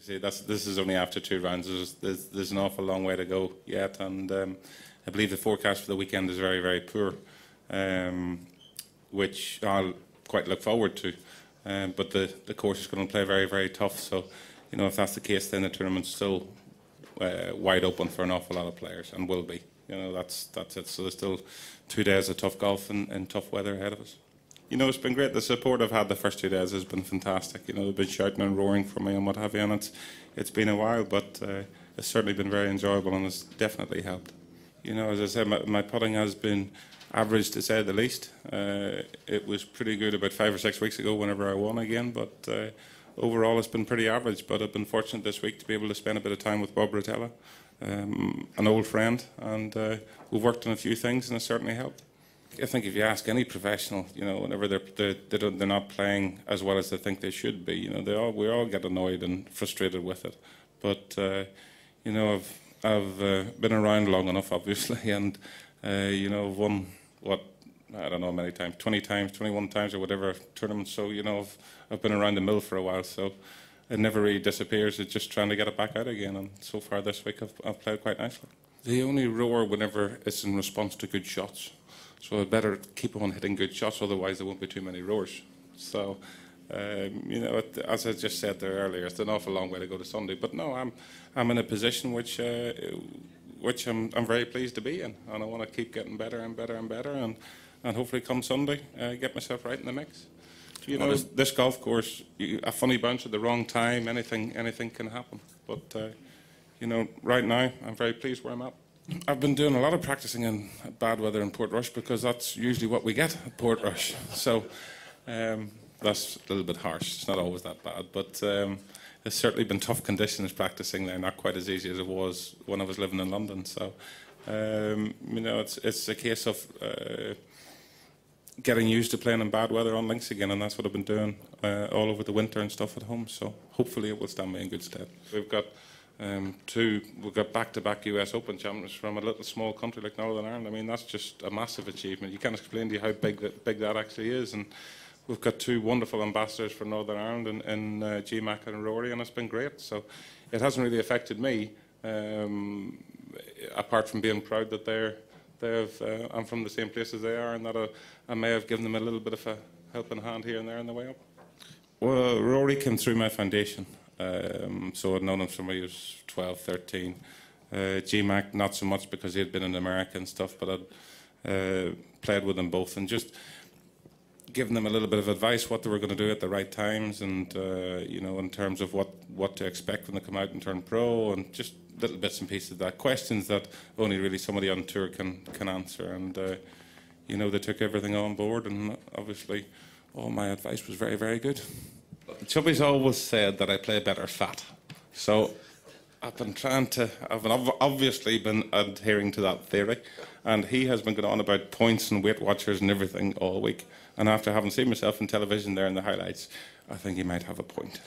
See, this is only after 2 rounds. There's an awful long way to go yet, and I believe the forecast for the weekend is very, very poor, which I'll quite look forward to. But the course is going to play very, very tough. So, you know, if that's the case, then the tournament's still wide open for an awful lot of players, and will be. You know, that's it. So there's still 2 days of tough golf and tough weather ahead of us. You know, it's been great. The support I've had the first 2 days has been fantastic. You know, they've been shouting and roaring for me and what have you, and it's been a while, but it's certainly been very enjoyable and it's definitely helped. You know, as I said, my putting has been average to say the least. It was pretty good about 5 or 6 weeks ago whenever I won again, but overall it's been pretty average. But I've been fortunate this week to be able to spend a bit of time with Bob Rotella, an old friend, and we've worked on a few things and it's certainly helped. I think if you ask any professional, you know, whenever they're not playing as well as they think they should be, you know, we all get annoyed and frustrated with it. But you know, I've been around long enough, obviously, and you know, I've won what, I don't know how many times, 20 times, 21 times, or whatever tournaments. So you know, I've been around the mill for a while, so it never really disappears. It's just trying to get it back out again. And so far this week, I've played quite nicely. They only roar whenever it's in response to good shots. So I'd better keep on hitting good shots, otherwise there won't be too many roars. So, you know, as I just said there earlier, it's an awful long way to go to Sunday. But no, I'm in a position which I'm very pleased to be in, and I want to keep getting better and better and better, and hopefully come Sunday, get myself right in the mix. You know, this golf course, a funny bounce at the wrong time, anything can happen. But you know, right now I'm very pleased where I'm at. I've been doing a lot of practicing in bad weather in Portrush because that's usually what we get at Portrush. So that's a little bit harsh. It's not always that bad, but it's certainly been tough conditions practicing there. Not quite as easy as it was when I was living in London. So you know, it's a case of getting used to playing in bad weather on links again, and that's what I've been doing all over the winter and stuff at home. So hopefully it will stand me in good stead. We've got back-to-back US Open champions from a little small country like Northern Ireland. I mean, that's just a massive achievement. You can't explain to you how big that actually is. And we've got 2 wonderful ambassadors for Northern Ireland in GMAC and Rory, and it's been great. So it hasn't really affected me, apart from being proud that I'm from the same place as they are, and that I may have given them a little bit of a helping hand here and there on the way up. Well, Rory came through my foundation. So I'd known him from when he was 12, 13. GMAC, not so much because he had been in America and stuff, but I'd played with them both and just given them a little bit of advice what they were going to do at the right times, and you know, in terms of what to expect when they come out and turn pro, and just little bits and pieces of that, questions that only really somebody on tour can answer. And you know, they took everything on board, and obviously all my advice was very, very good. Chubby's always said that I play better fat, so I've obviously been adhering to that theory, and he has been going on about points and Weight Watchers and everything all week, and after having seen myself on television there in the highlights, I think he might have a point.